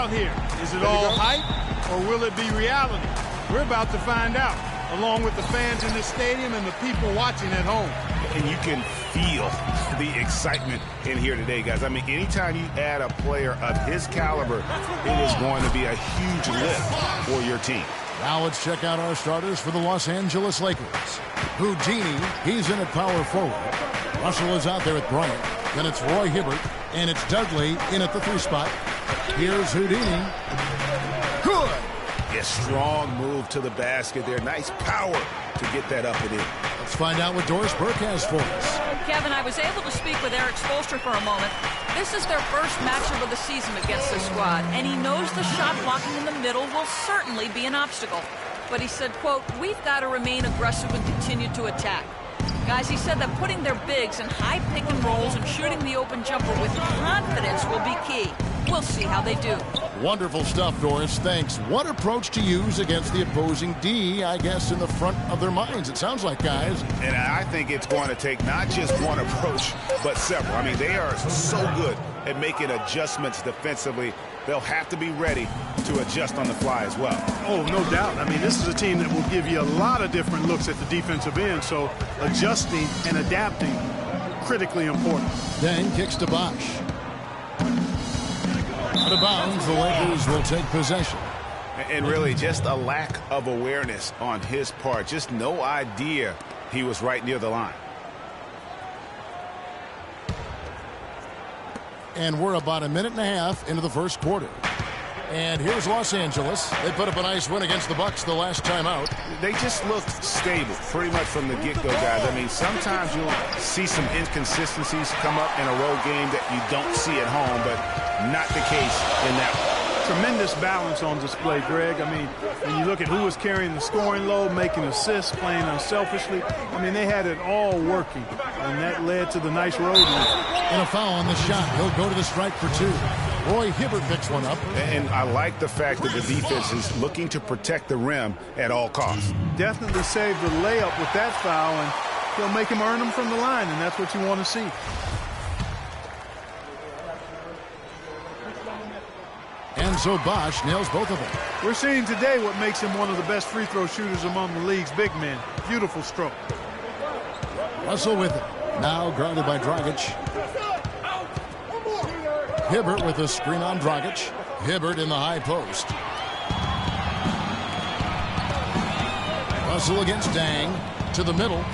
out here? Is it all hype, or will it be reality? We're about to find out, along with the fans in the stadium and the people watching at home. And you can feel the excitement in here today, guys. I mean, anytime you add a player of his caliber, it is going to be a huge lift for your team. Now let's check out our starters for the Los Angeles Lakers. Houdini, he's in at power forward. Russell is out there at Bryant. Then it's Roy Hibbert, and it's Dudley in at the 3 spot. Here's Houdini. Good. A strong move to the basket there. Nice power to get that up and in. Let's find out what Doris Burke has for us. Kevin, I was able to speak with Eric Spoelstra for a moment. This is their first matchup of the season against this squad, and he knows the shot blocking in the middle will certainly be an obstacle. But he said, quote, "We've got to remain aggressive and continue to attack." Guys, he said that putting their bigs in high pick and rolls and shooting the open jumper with confidence will be key. We'll see how they do. Wonderful stuff, Doris. Thanks. What approach to use against the opposing D, I guess, in the front of their minds, it sounds like, guys. And I think it's going to take not just one approach, but several. I mean, they are so good at making adjustments defensively. They'll have to be ready to adjust on the fly as well. Oh, no doubt. I mean, this is a team that will give you a lot of different looks at the defensive end, so adjusting and adapting, critically important. Then kicks to Bosch. Out of bounds, the Lakers will take possession. And really just a lack of awareness on his part. Just no idea he was right near the line. And we're about a minute and a half into the first quarter. And here's Los Angeles. They put up a nice win against the Bucks the last time out. They just looked stable pretty much from the get-go, guys. I mean, sometimes you'll see some inconsistencies come up in a road game that you don't see at home, but not the case in that one. Tremendous balance on display, Greg. I mean, when you look at who was carrying the scoring load, making assists, playing unselfishly, I mean, they had it all working, and that led to the nice road win. And a foul on the shot. He'll go to the strike for 2. Roy Hibbert picks one up. And I like the fact that the defense is looking to protect the rim at all costs. Definitely saved the layup with that foul, and he'll make him earn them from the line, and that's what you want to see. And so Bosch nails both of them. We're seeing today what makes him one of the best free throw shooters among the league's big men. Beautiful stroke. Russell with it. Now guarded by Dragic. Hibbert with a screen on Dragic. Hibbert in the high post. Russell against Dang. To the middle.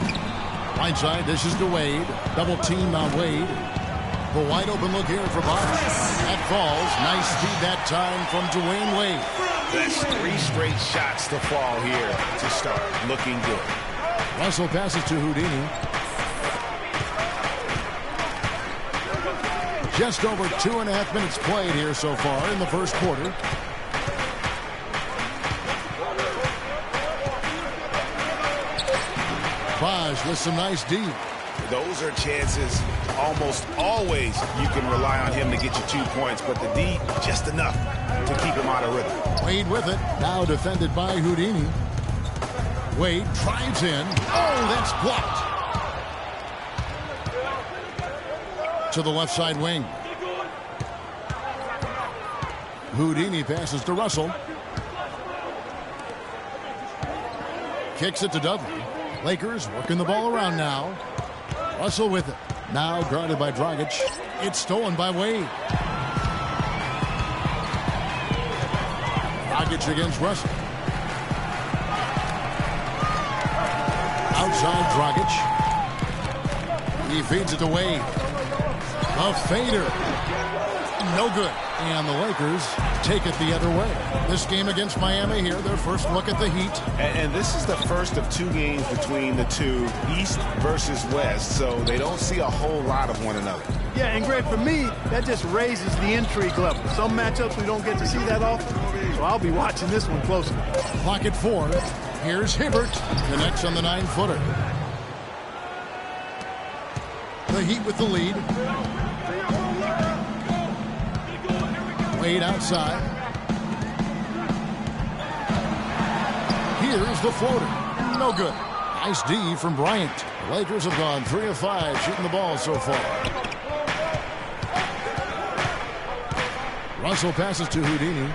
Right side dishes to Wade. Double team on Wade. The wide open look here for Bosch. That falls. Nice speed that time from Dwayne Wade. That's 3 straight shots to fall here to start. Looking good. Russell passes to Houdini. Just over 2.5 minutes played here so far in the first quarter. Bosch with some nice D. Those are chances almost always you can rely on him to get you 2 points, but the D just enough to keep him out of rhythm. Wade with it. Now defended by Houdini. Wade drives in. Oh, that's blocked. To the left side wing. Houdini passes to Russell. Kicks it to Dudley. Lakers working the ball around now. Russell with it. Now guarded by Dragic. It's stolen by Wade. Dragic against Russell. Outside Dragic. He feeds it to Wade. A fader. No good. And the Lakers take it the other way. This game against Miami here, their first look at the Heat. And this is the first of 2 games between the two, East versus West, so they don't see a whole lot of one another. Yeah, and Greg, for me, that just raises the intrigue level. Some matchups we don't get to see that often, so I'll be watching this one closely. Clock at 4. Here's Hibbert. Connects on the 9-footer. The Heat with the lead. Wade outside. Here's the floater. No good. Nice D from Bryant. The Lakers have gone 3 of 5 shooting the ball so far. Russell passes to Houdini.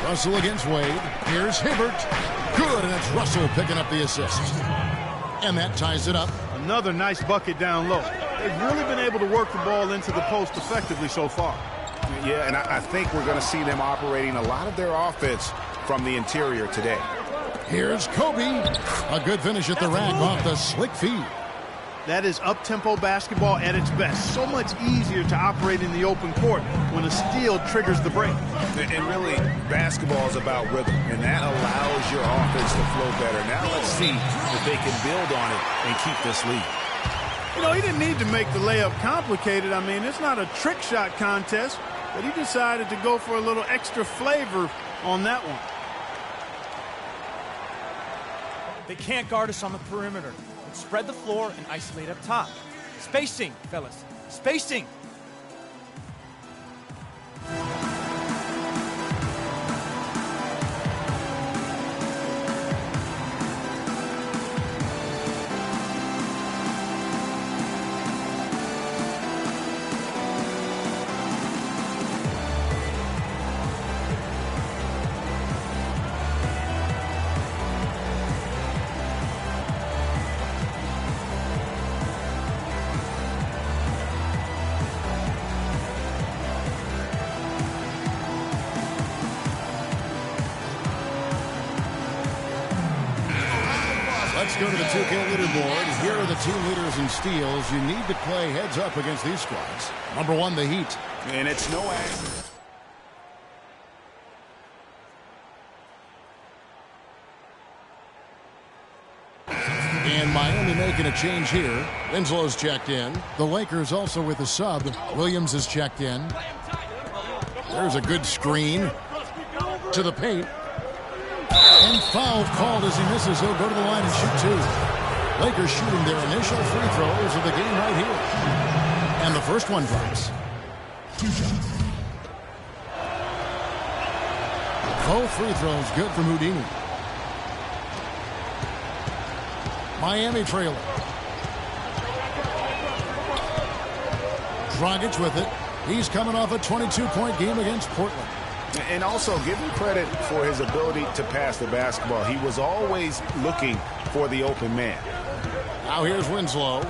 Russell against Wade. Here's Hibbert. Good, and it's Russell picking up the assist. And that ties it up. Another nice bucket down low. They've really been able to work the ball into the post effectively so far. Yeah, and I think we're going to see them operating a lot of their offense from the interior today. Here's Kobe. A good finish at the rack off the slick feed. That is up-tempo basketball at its best. So much easier to operate in the open court when a steal triggers the break. And really, basketball is about rhythm, and that allows your offense to flow better. Now let's see if they can build on it and keep this lead. You know, he didn't need to make the layup complicated. I mean, it's not a trick shot contest, but he decided to go for a little extra flavor on that one. They can't guard us on the perimeter. Let's spread the floor and isolate up top. Spacing, fellas. Spacing. Let's go to the 2K leaderboard. Here are the team leaders in steals. You need to play heads up against these squads. Number 1, the Heat. And it's no accident. And Miami making a change here. Winslow's checked in. The Lakers also with a sub. Williams is checked in. There's a good screen to the paint. And foul called as he misses. He'll go to the line and shoot 2. Lakers shooting their initial free throws of the game right here. And the first one drops. 2 shots. Both free throws good from Houdini. Miami trailing. Dragic with it. He's coming off a 22-point game against Portland. And also give him credit for his ability to pass the basketball. He was always looking for the open man. Now here's Winslow.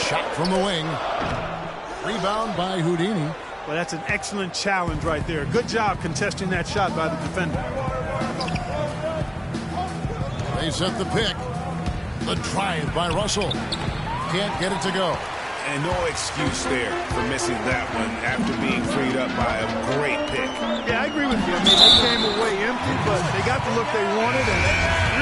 Shot from the wing. Rebound by Houdini. Well, that's an excellent challenge right there. Good job contesting that shot by the defender. They set the pick. The drive by Russell. Can't get it to go. And no excuse there for missing that one after being freed up by a great pick. Yeah, I agree with you. I mean, they came away empty, but they got the look they wanted, and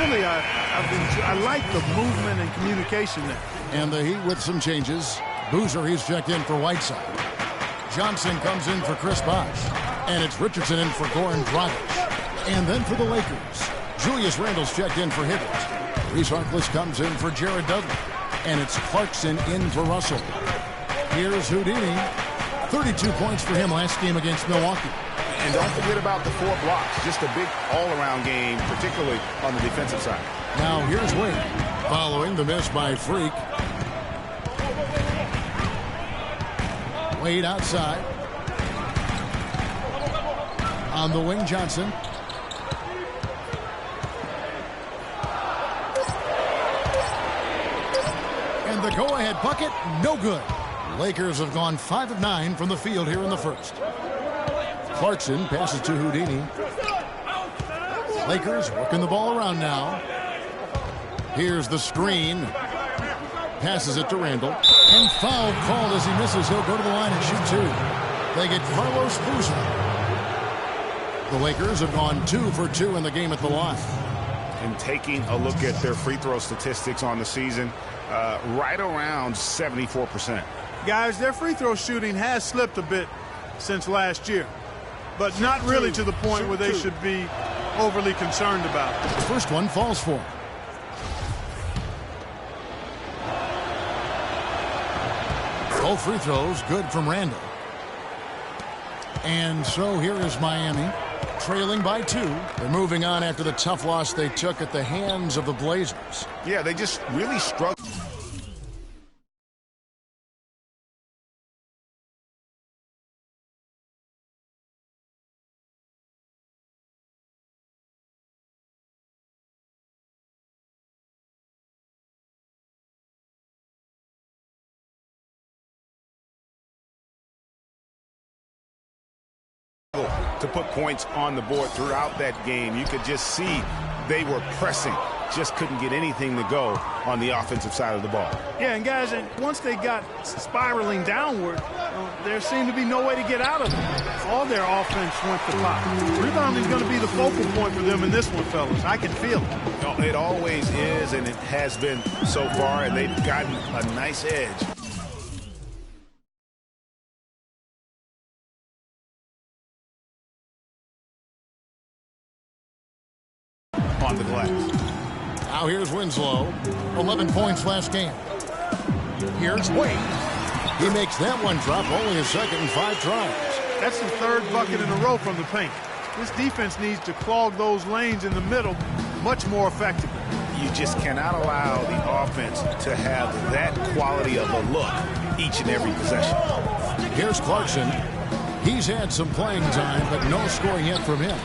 really, I like the movement and communication there. And the Heat with some changes. Boozer, he's checked in for Whiteside. Johnson comes in for Chris Bosh. And it's Richardson in for Goran Dragic. And then for the Lakers, Julius Randle's checked in for Hibbert. Reese Harkless comes in for Jared Dudley. And it's Clarkson in for Russell. Here's Houdini. 32 points for him last game against Milwaukee. And don't forget about the 4 blocks. Just a big all-around game, particularly on the defensive side. Now here's Wade. Following the miss by Freak. Wade outside. On the wing, Johnson. And the go-ahead bucket, no good. Lakers have gone 5 of 9 from the field here in the first. Clarkson passes to Houdini. Lakers working the ball around now. Here's the screen. Passes it to Randle. And foul called as he misses. He'll go to the line and shoot 2. They get Carlos Boozer. The Lakers have gone 2 for 2 in the game at the line. And taking a look at their free throw statistics on the season, right around 74%. Guys, their free throw shooting has slipped a bit since last year, but not really to the point where they should be overly concerned about it. The first one falls for him. Both free throws good from Randle. And so here is Miami, trailing by 2. They're moving on after the tough loss they took at the hands of the Blazers. Yeah, they just really struggled. to put points on the board throughout that game. You could just see they were pressing, just couldn't get anything to go on the offensive side of the ball. Yeah, and guys, once they got spiraling downward, there seemed to be no way to get out of it. All their offense went to pot. Rebounding is going to be the focal point for them in this one, fellas. I can feel it. No, it always is, and it has been so far, and they've gotten a nice edge. On the glass. Now here's Winslow. 11 points last game. Here's Wade. He makes that one drop, only his second in 5 tries. That's the third bucket in a row from the paint. This defense needs to clog those lanes in the middle much more effectively. You just cannot allow the offense to have that quality of a look each and every possession. Here's Clarkson. He's had some playing time, but no scoring yet from him.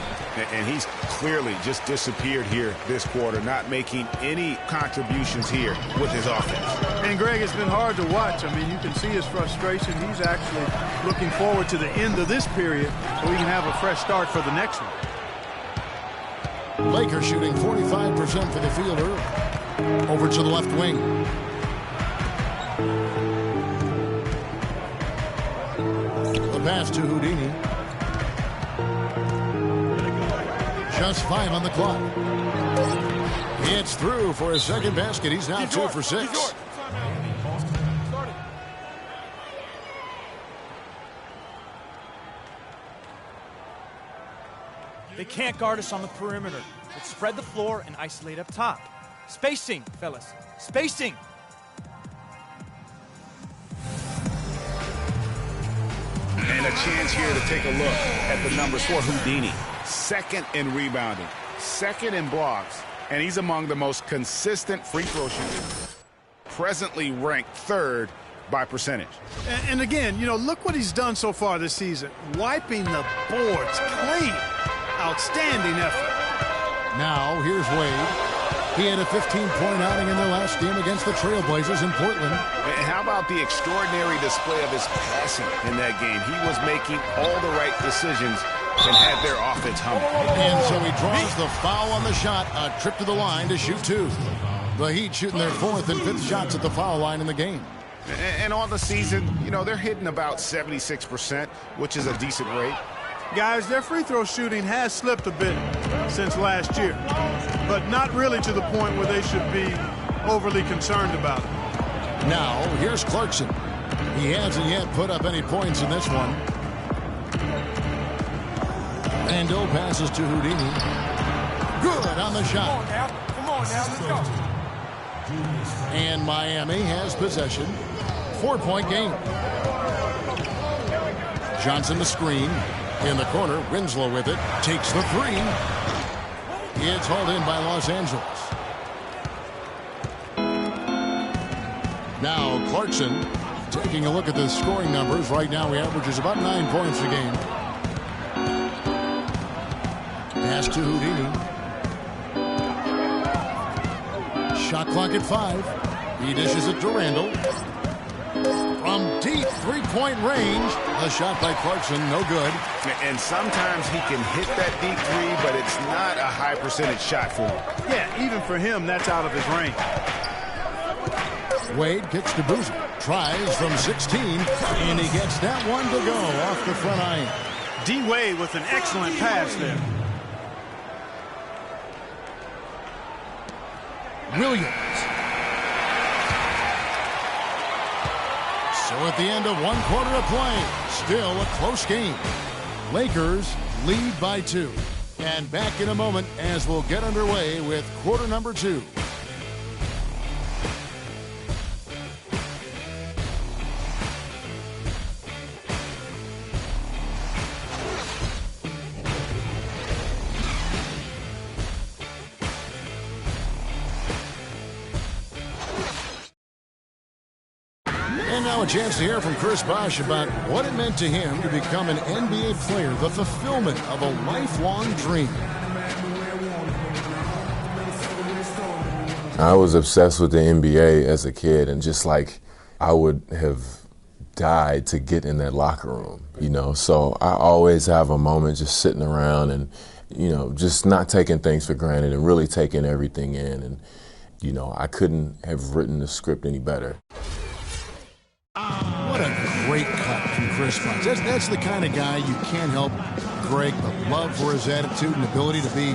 And he's clearly just disappeared here this quarter, not making any contributions here with his offense. And, Greg, it's been hard to watch. I mean, you can see his frustration. He's actually looking forward to the end of this period so he can have a fresh start for the next one. Lakers shooting 45% for the field early. Over to the left wing. The pass to Houdini. Just 5 on the clock. It's through for his second basket. He's now 2 for 6. They can't guard us on the perimeter. Let's spread the floor and isolate up top. Spacing, fellas. Spacing. And a chance here to take a look at the numbers for Houdini. Second in rebounding, second in blocks, and he's among the most consistent free throw shooters. Presently ranked 3rd by percentage. And again, you know, look what he's done so far this season. Wiping the boards clean. Outstanding effort. Now, here's Wade. He had a 15-point outing in their last game against the Trailblazers in Portland. And how about the extraordinary display of his passing in that game? He was making all the right decisions and had their offense humming. And so he draws the foul on the shot. A trip to the line to shoot 2. The Heat shooting their 4th and 5th shots at the foul line in the game. And on the season, you know, they're hitting about 76%, which is a decent rate. Guys, their free throw shooting has slipped a bit since last year, but not really to the point where they should be overly concerned about it. Now, here's Clarkson. He hasn't yet put up any points in this one. Randall passes to Houdini. Good on the shot. Come on now, let's go. And Miami has possession. 4-point game. Johnson the screen. In the corner, Winslow with it. Takes the 3. It's hauled in by Los Angeles. Now Clarkson taking a look at the scoring numbers. Right now he averages about 9 points a game. Pass to Houdini. Shot clock at 5. He dishes it to Randall. From deep 3-point range. The shot by Clarkson, no good. And sometimes he can hit that deep 3, but it's not a high percentage shot for him. Yeah, even for him, that's out of his range. Wade kicks to Boozer. Tries from 16, and he gets that one to go off the front iron. D. Wade with an excellent pass there. Williams. So at the end of 1 quarter of play, still a close game. Lakers lead by 2. And back in a moment as we'll get underway with quarter number 2. And now a chance to hear from Chris Bosh about what it meant to him to become an NBA player, the fulfillment of a lifelong dream. I was obsessed with the NBA as a kid, and just like I would have died to get in that locker room, you know. So I always have a moment just sitting around and, you know, just not taking things for granted and really taking everything in. And, you know, I couldn't have written the script any better. What a great cut from Chris Bosh. That's the kind of guy you can't help, Greg, but love for his attitude and ability to be,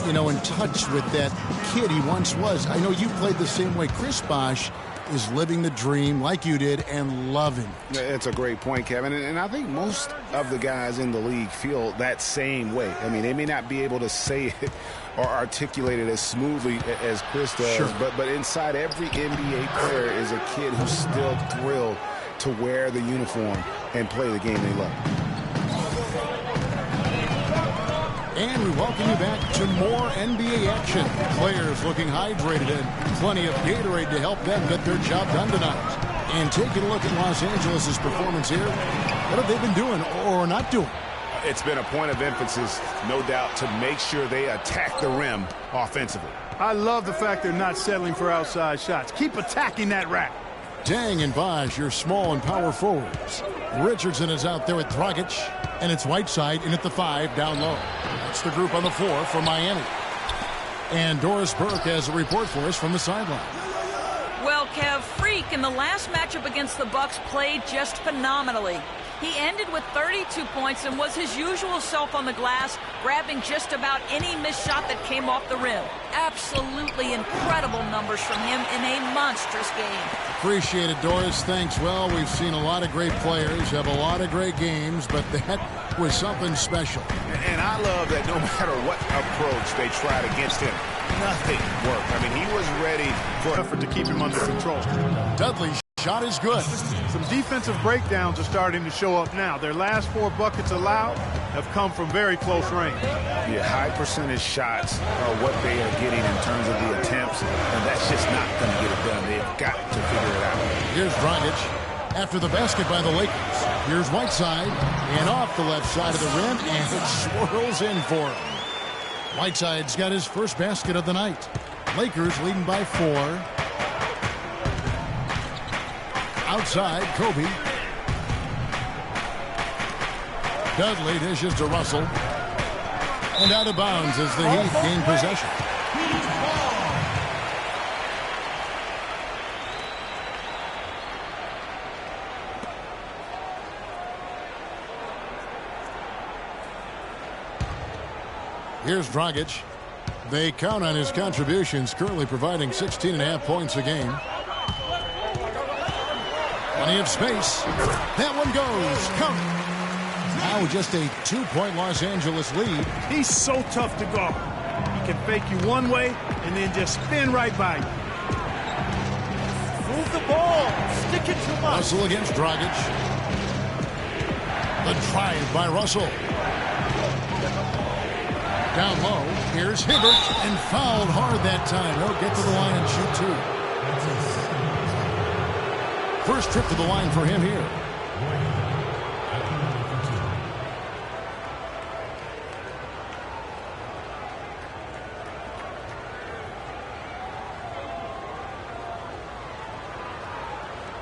you know, in touch with that kid he once was. I know you played the same way. Chris Bosh is living the dream like you did and loving it. It's a great point, Kevin. And I think most of the guys in the league feel that same way. I mean, they may not be able to say it or articulate it as smoothly as Chris does, sure. but inside every NBA player is a kid who's still thrilled to wear the uniform and play the game they love. And we welcome you back to more NBA action. Players looking hydrated and plenty of Gatorade to help them get their job done tonight. And taking a look at Los Angeles' performance here, what have they been doing or not doing? It's been a point of emphasis, no doubt, to make sure they attack the rim offensively. I love the fact they're not settling for outside shots. Keep attacking that rack. Dang and Bosh, your small and power forwards. Richardson is out there with Dragic, and it's Whiteside in at the 5 down low. That's the group on the floor for Miami. And Doris Burke has a report for us from the sideline. Well, Kev, Freak in the last matchup against the Bucks played just phenomenally. He ended with 32 points and was his usual self on the glass, grabbing just about any missed shot that came off the rim. Absolutely incredible numbers from him in a monstrous game. Appreciate it, Doris. Thanks. Well, we've seen a lot of great players have a lot of great games, but that was something special. And I love that no matter what approach they tried against him, nothing worked. I mean, he was ready for effort to keep him under control. Dudley's shot is good. Some defensive breakdowns are starting to show up now. Their last 4 buckets allowed have come from very close range. Yeah, high percentage shots are what they are getting in terms of the attempts, and that's just not going to get it done. They've got to figure it out. Here's Dragic after the basket by the Lakers. Here's Whiteside, and off the left side of the rim, and it swirls in for him. Whiteside's got his first basket of the night. Lakers leading by 4. Outside, Kobe. Dudley dishes to Russell. And out of bounds as the Heat gain possession. Here's Dragic. They count on his contributions, currently providing 16.5 points a game. Plenty of space. That one goes. Count. Now just a 2-point Los Angeles lead. He's so tough to guard. He can fake you one way and then just spin right by you. Move the ball. Stick it to us. Russell against Dragic. The drive by Russell. Down low. Here's Hibbert. And fouled hard that time. He'll get to the line and shoot 2. First trip to the line for him here.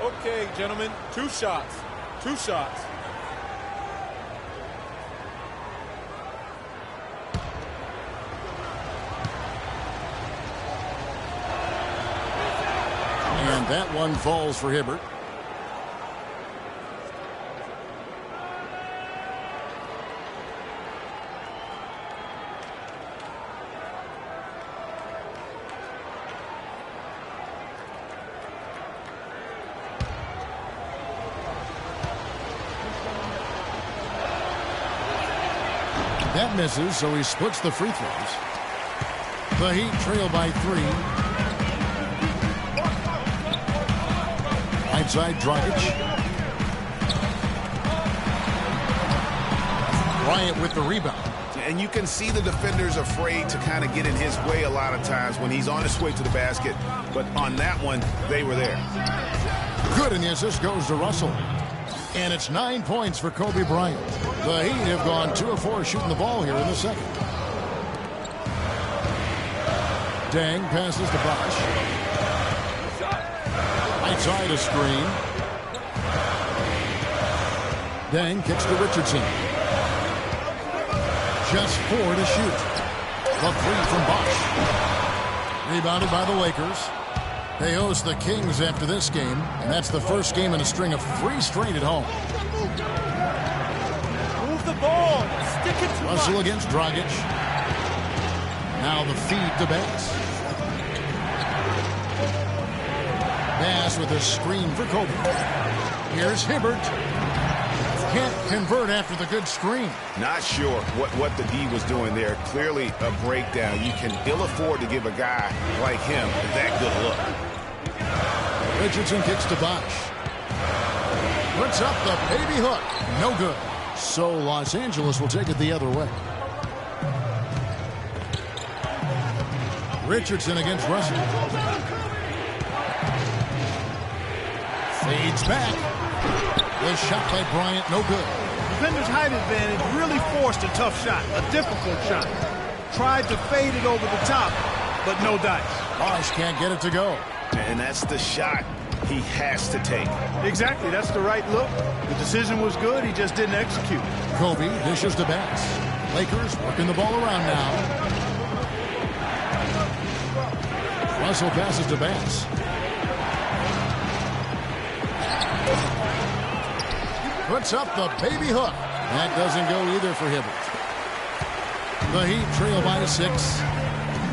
Okay, gentlemen, 2 shots. 2 shots. And that one falls for Hibbert. That misses, so he splits the free throws. The Heat trail by 3. Outside Dragic. Bryant with the rebound. And you can see the defenders afraid to kind of get in his way a lot of times when he's on his way to the basket. But on that one, they were there. Good, and the assist goes to Russell. And it's 9 points for Kobe Bryant. The Heat have gone 2 of 4 shooting the ball here in the second. Dang passes to Bosh. Right side a screen. Dang kicks to Richardson. Just 4 to shoot. The 3 from Bosch. Rebounded by the Lakers. They host the Kings after this game, and that's the first game in a string of 3 straight at home. Move the ball. Stick it to Russell Bosch. against Dragic. Now the feed to Bass. Bass with a screen for Kobe. Here's Hibbert. Can't convert after the good screen. Not sure what the D was doing there. Clearly a breakdown. You can ill afford to give a guy like him that good look. Richardson kicks to Bosch. Puts up the baby hook. No good. So Los Angeles will take it the other way. Richardson against Russell. Fades back. The shot by Bryant, no good. Defender's height advantage really forced a tough shot, a difficult shot. Tried to fade it over the top, but no dice. Bosch can't get it to go. And that's the shot he has to take. Exactly, that's the right look. The decision was good, he just didn't execute. Kobe dishes to Bass. Lakers working the ball around now. Russell passes to Bass. Puts up the baby hook. That doesn't go either for Hibbert. The Heat trail by 6.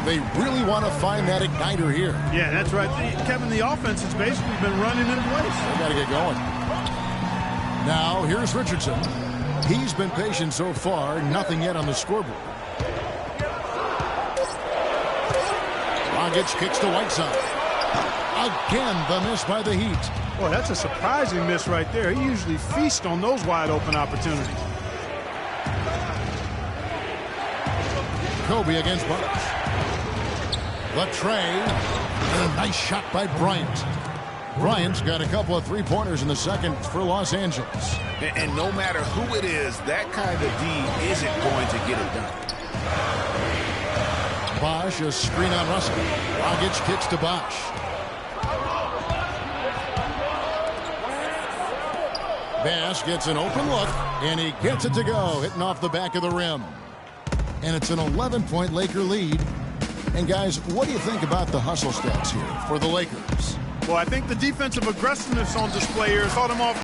They really want to find that igniter here. Yeah, that's right. Kevin, the offense has basically been running in place. They got to get going. Now, here's Richardson. He's been patient so far. Nothing yet on the scoreboard. Dragic kicks to Whiteside. Again, the miss by the Heat. Boy, that's a surprising miss right there. He usually feasts on those wide open opportunities. Kobe against Bucks. Latrey. And a nice shot by Bryant. Bryant's got a couple of three-pointers in the second for Los Angeles. And no matter who it is, that kind of D isn't going to get it done. Bosch, a screen on Russell. Dragic kicks to Bosch. Bass gets an open look, and he gets it to go, hitting off the back of the rim. And it's an 11-point Laker lead. And, guys, what do you think about the hustle stats here for the Lakers? Well, I think the defensive aggressiveness on display here has caught him off